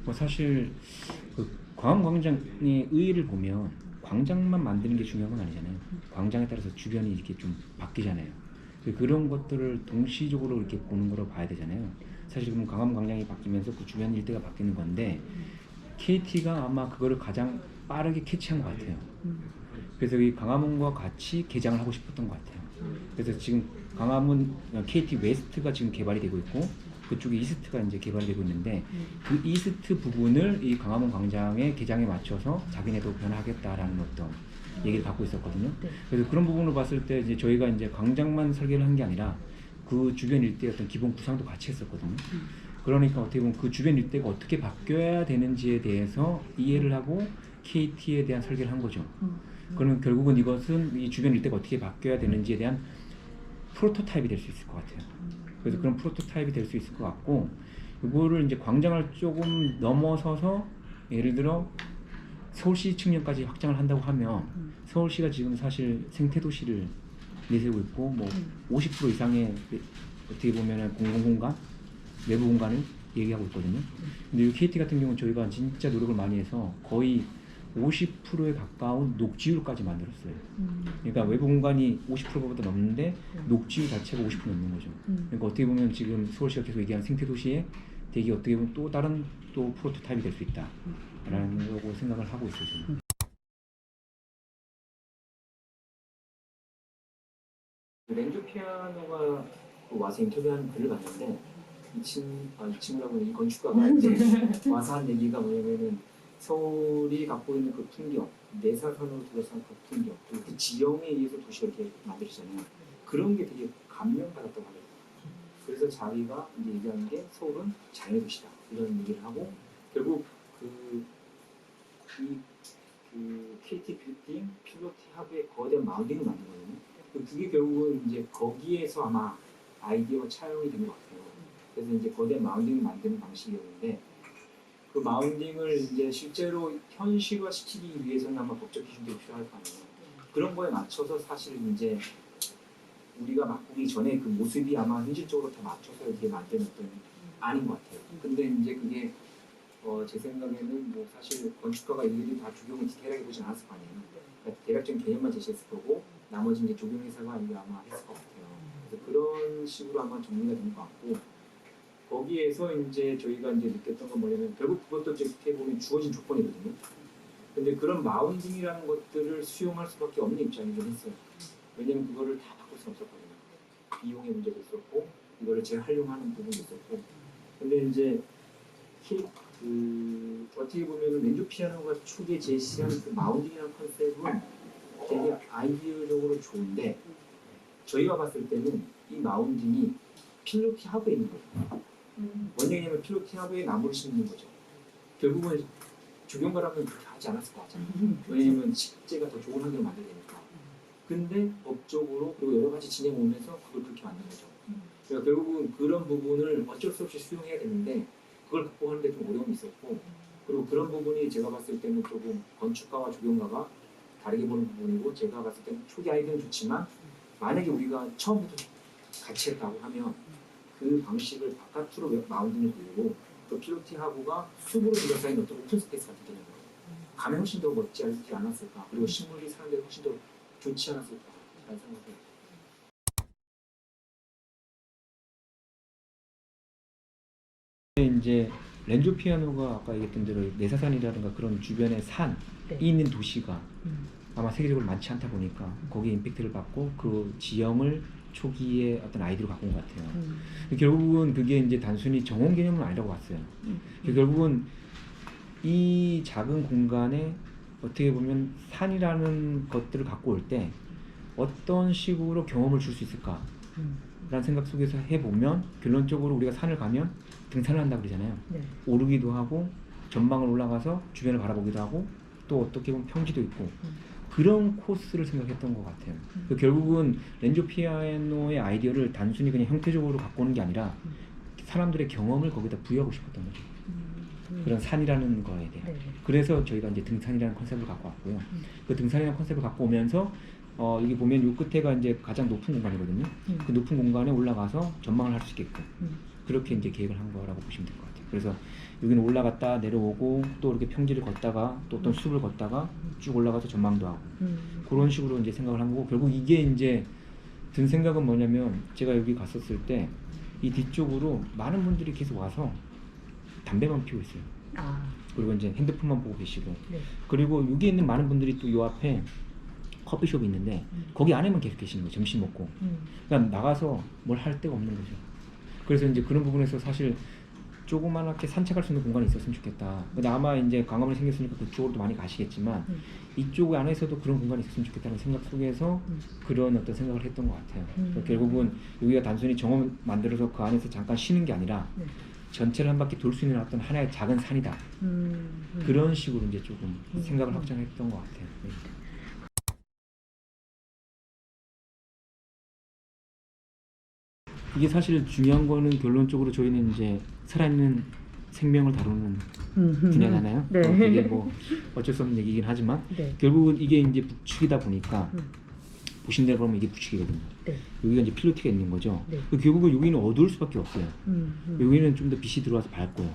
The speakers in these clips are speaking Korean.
뭐 사실 그 광화문광장의 의의를 보면 광장만 만드는 게 중요한 건 아니잖아요. 광장에 따라서 주변이 이렇게 좀 바뀌잖아요. 그런 것들을 동시적으로 이렇게 보는 거로 봐야 되잖아요. 사실 그럼 광화문광장이 바뀌면서 그 주변 일대가 바뀌는 건데 KT가 아마 그거를 가장 빠르게 캐치한 것 같아요. 그래서 이 광화문과 같이 개장을 하고 싶었던 것 같아요. 그래서 지금 광화문 KT 웨스트가 지금 개발이 되고 있고 그쪽에 이스트가 이제 개발이 되고 있는데 그 이스트 부분을 이 광화문 광장의 개장에 맞춰서 자기네도 변화하겠다라는 어떤 얘기를 갖고 있었거든요. 그래서 그런 부분으로 봤을 때 이제 저희가 이제 광장만 설계를 한 게 아니라 그 주변 일대 어떤 기본 구상도 같이 했었거든요. 그러니까 어떻게 보면 그 주변 일대가 어떻게 바뀌어야 되는지에 대해서 이해를 하고 KT에 대한 설계를 한 거죠. 그러면 결국은 이것은 이 주변 일대가 어떻게 바뀌어야 되는지에 대한 프로토타입이 될 수 있을 것 같아요. 그래서 그런 프로토타입이 될 수 있을 것 같고 이거를 이제 광장을 조금 넘어서서 예를 들어 서울시 측면까지 확장을 한다고 하면 서울시가 지금 사실 생태도시를 내세우고 있고 뭐 50% 이상의 어떻게 보면은 공공공간, 내부 공간을 얘기하고 있거든요. 근데 이 KT 같은 경우는 저희가 진짜 노력을 많이 해서 거의 50%에 가까운 녹지율까지 만들었어요. 그러니까 외부 공간이 50%보다 넘는데 녹지율 자체가 50% 넘는 거죠. 그러니까 어떻게 보면 지금 서울시가 계속 얘기하는 생태도시에 되게 어떻게 보면 또 다른 또 프로토타입이 될 수 있다라는 거고 생각을 하고 있어요. 저는. 렌조 피아노가 와서 인터뷰하는 글을 봤는데 이 친구라고 이 건축가가 이제 와서 한 얘기가 뭐냐면은 서울이 갖고 있는 그 풍경, 내사선으로 둘러싼 그 풍경, 그리고 그 지형에 의해서 도시가 이렇게 만들어지잖아요. 그런 게 되게 감명받았다고 하더라고요. 그래서 자기가 이제 얘기하는 게 서울은 자연의 도시다 이런 얘기를 하고 결국 그 KT 빌딩 필로티 하브의 거대한 마운딩을 만들거든요. 그게 결국은 이제 거기에서 아마 아이디어가 차용이 된 것 같아요. 그래서 이제 거대한 마운딩을 만드는 방식이었는데 그 마운딩을 이제 실제로 현실화시키기 위해서는 아마 법적 기준들이 필요할 거 아니에요. 그런 거에 맞춰서 사실 이제 우리가 바꾸기 전에 그 모습이 아마 현실적으로 다 맞춰서 이렇게 만든 어떤 아닌 것 같아요. 근데 이제 그게 제 생각에는 뭐 사실 건축가가 일일이 다 조경을 디테일하게 보진 않았을 거 아니에요. 그러니까 대략적인 개념만 제시했을 거고 나머지 이제 조경회사가 아마 했을 것 같아요. 그래서 그런 식으로 아마 정리가 된 것 같고 거기에서 이제 저희가 이제 느꼈던 건 뭐냐면 결국 그것도 어떻게 보면 주어진 조건이거든요. 근데 그런 마운딩이라는 것들을 수용할 수밖에 없는 입장이긴 했어요. 왜냐면 그거를 다 바꿀 수 없었거든요. 비용의 문제도 있었고 이거를 재활용하는 부분도 있었고 근데 이제 어떻게 보면 렌조 피아노가 초기에 제시한 그 마운딩이라는 컨셉은 되게 아이디어적으로 좋은데 저희가 봤을 때는 이 마운딩이 필로티 하부에 있는 거예요. 원형이면 필로티 하부에 나무를 심는 거죠. 결국은 조경가라면 그렇게 하지 않았을 것 같잖아요. 왜냐면 식재가 더 좋은 환경을 만들어야 되니까. 근데 법적으로 그리고 여러 가지 진행 오면서 그걸 그렇게 만든 거죠. 그러니까 결국은 그런 부분을 어쩔 수 없이 수용해야 되는데 그걸 극복하는데 좀 어려움이 있었고 그리고 그런 부분이 제가 봤을 때는 조금 건축가와 조경가가 다르게 보는 부분이고 제가 봤을 때는 초기 아이디어는 좋지만 만약에 우리가 처음부터 같이 했다고 하면 그 방식을 바깥으로 마운딩을 돌리고 또 필로티 하부가 숲으로 둘러싸인 어떤 오픈 스페이스 같은 개념으로 가면 훨씬 더 멋지지 않았을까 그리고 식물이 사는 데 훨씬 더 좋지 않았을까 라는 생각을 이제 렌조 피아노가 아까 얘기했던 대로 내사산이라든가 그런 주변에 산이 있는 도시가 아마 세계적으로 많지 않다 보니까 거기에 임팩트를 받고 그 지형을 초기에 어떤 아이디어로 갖고 온 것 같아요. 결국은 그게 이제 단순히 정원 개념은 아니라고 봤어요. 결국은 이 작은 공간에 어떻게 보면 산이라는 것들을 갖고 올 때 어떤 식으로 경험을 줄 수 있을까? 라는 생각 속에서 해보면 결론적으로 우리가 산을 가면 등산을 한다고 그러잖아요. 오르기도 하고 전망을 올라가서 주변을 바라보기도 하고 또 어떻게 보면 평지도 있고 그런 코스를 생각했던 것 같아요. 결국은 렌조 피아노의 아이디어를 단순히 그냥 형태적으로 갖고 오는 게 아니라 사람들의 경험을 거기다 부여하고 싶었던 거죠. 그런 산이라는 거에 대해. 그래서 저희가 이제 등산이라는 컨셉을 갖고 왔고요. 그 등산이라는 컨셉을 갖고 오면서 여기 보면 요 끝에가 이제 가장 높은 공간이거든요. 그 높은 공간에 올라가서 전망을 할 수 있게끔 그렇게 이제 계획을 한 거라고 보시면 될 것 같아요. 그래서 여기는 올라갔다 내려오고 또 이렇게 평지를 걷다가 또 어떤 숲을 걷다가 쭉 올라가서 전망도 하고 그런 식으로 이제 생각을 한 거고, 결국 이게 이제 든 생각은 뭐냐면, 제가 여기 갔었을 때 이 뒤쪽으로 많은 분들이 계속 와서 담배만 피우고 있어요. 그리고 이제 핸드폰만 보고 계시고, 네. 그리고 여기 있는 많은 분들이 또 요 앞에 커피숍이 있는데 거기 안에만 계속 계시는 거예요. 점심 먹고. 그러니까 나가서 뭘 할 데가 없는 거죠. 그래서 이제 그런 부분에서 사실 조그맣게 산책할 수 있는 공간이 있었으면 좋겠다. 근데 아마 이제 광화문이 생겼으니까 그쪽으로도 많이 가시겠지만 이쪽 안에서도 그런 공간이 있었으면 좋겠다는 생각 속에서 그런 어떤 생각을 했던 것 같아요. 그러니까 결국은 여기가 단순히 정원 만들어서 그 안에서 잠깐 쉬는 게 아니라 네. 전체를 한 바퀴 돌 수 있는 어떤 하나의 작은 산이다. 그런 식으로 이제 조금 생각을 확장했던 것 같아요. 네. 이게 사실 중요한 거는 결론적으로 저희는 이제 살아있는 생명을 다루는 분야잖아요. 네. 이게 뭐 어쩔 수 없는 얘기긴 하지만 네. 결국은 이게 이제 북측이다 보니까 보신 대로 보면 이게 북측이거든요. 네. 여기가 이제 필로티가 있는 거죠. 네. 결국은 여기는 어두울 수밖에 없어요. 여기는 좀 더 빛이 들어와서 밝고요.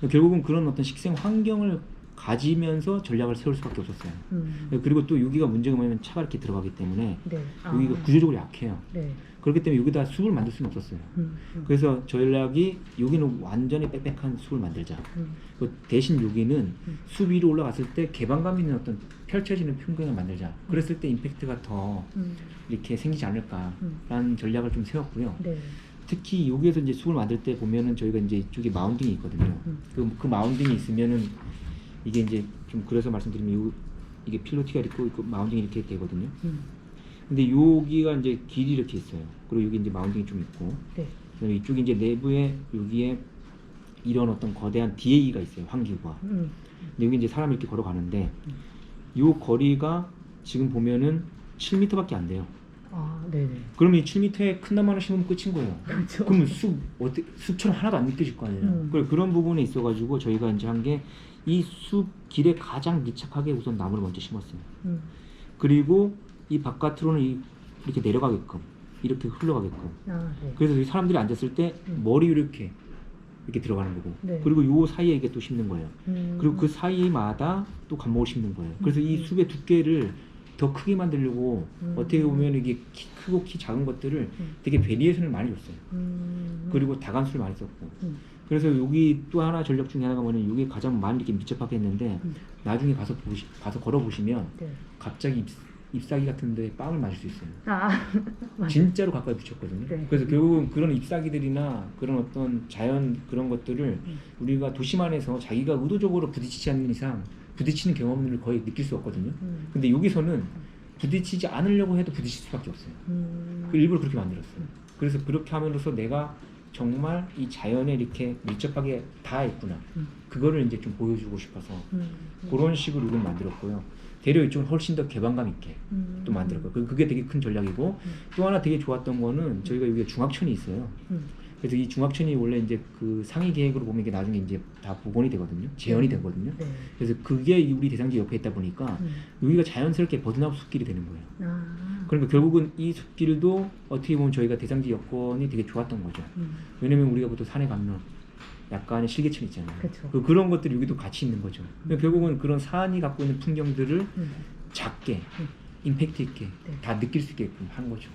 결국은 그런 어떤 식생 환경을 가지면서 전략을 세울 수밖에 없었어요. 그리고 또 여기가 문제가 뭐냐면 차가 이렇게 들어가기 때문에 네. 여기가 구조적으로 약해요. 네. 그렇기 때문에 여기다 숲을 만들 수는 없었어요. 그래서 전략이 여기는 완전히 빽빽한 숲을 만들자. 그 대신 여기는 숲 위로 올라갔을 때 개방감 있는 어떤 펼쳐지는 풍경을 만들자. 그랬을 때 임팩트가 더 이렇게 생기지 않을까라는 전략을 좀 세웠고요. 네. 특히 여기에서 이제 숲을 만들 때 보면은 저희가 이제 이쪽에 마운딩이 있거든요. 그 마운딩이 있으면은 이게 이제 좀 그래서 말씀드리면 이게 필로티가 있고 마운딩이 이렇게 되거든요. 근데 여기가 이제 길이 이렇게 있어요. 그리고 여기 이제 마운딩이 좀 있고, 네. 그다음에 이쪽에 이제 내부에 여기에 이런 어떤 거대한 DA가 있어요. 환기구가. 근데 여기 이제 사람이 이렇게 걸어가는데 요 거리가 지금 보면은 7m밖에 안 돼요. 네네. 그러면 이 7m에 큰 나무 하나 심으면 끝인 거예요. 그렇죠. 그러면 숲처럼 하나도 안 느껴질 거 아니에요. 그런 부분에 있어가지고 저희가 이제 한 게 이 숲 길에 가장 밀착하게 우선 나무를 먼저 심었어요. 그리고 이 바깥으로는 이렇게 내려가게끔, 이렇게 흘러가게끔. 네. 그래서 이 사람들이 앉았을 때 머리 이렇게 들어가는 거고, 네. 그리고 요 사이에 이게 또 심는 거예요. 그리고 그 사이마다 또 감목을 심는 거예요. 그래서 이 숲의 두께를 더 크게 만들려고 어떻게 보면 이게 키 크고 키 작은 것들을 되게 베리에이션을 많이 줬어요. 그리고 다간수를 많이 썼고. 그래서 여기 또 하나 전략 중에 하나가 뭐냐면 여기 가장 많이 이렇게 밀접하게 했는데 나중에 가서 걸어 보시면 네. 갑자기 잎사귀 같은데 빵을 맞을 수 있어요. 맞아요. 진짜로 가까이 붙였거든요. 네. 그래서 결국은 그런 잎사귀들이나 그런 어떤 자연 그런 것들을 우리가 도심 안에서 자기가 의도적으로 부딪히지 않는 이상 부딪히는 경험을 거의 느낄 수 없거든요. 근데 여기서는 부딪히지 않으려고 해도 부딪힐 수밖에 없어요. 그 일부러 그렇게 만들었어요. 그래서 그렇게 함으로써 내가 정말 이 자연에 이렇게 밀접하게 닿아 있구나. 그거를 이제 좀 보여주고 싶어서 그런 식으로 이걸 만들었고요. 대려 이쪽은 훨씬 더 개방감 있게 또 만들었고요. 그게 되게 큰 전략이고, 또 하나 되게 좋았던 거는 저희가 여기에 중앙천이 있어요. 그래서 이 중앙천이 원래 이제 그 상위 계획으로 보면 이게 나중에 이제 다 복원이 되거든요. 재현이 되거든요. 네. 그래서 그게 우리 대장지 옆에 있다 보니까 여기가 자연스럽게 버드나무 숲길이 되는 거예요. 그러니까 결국은 이 숲길도 어떻게 보면 저희가 대장지 여건이 되게 좋았던 거죠. 왜냐면 우리가 보통 산에 가면 약간의 실개천 있잖아요. 그쵸. 그런 것들이 여기도 같이 있는 거죠. 그러니까 결국은 그런 산이 갖고 있는 풍경들을 작게 임팩트 있게 다 느낄 수 있게끔 한 거죠.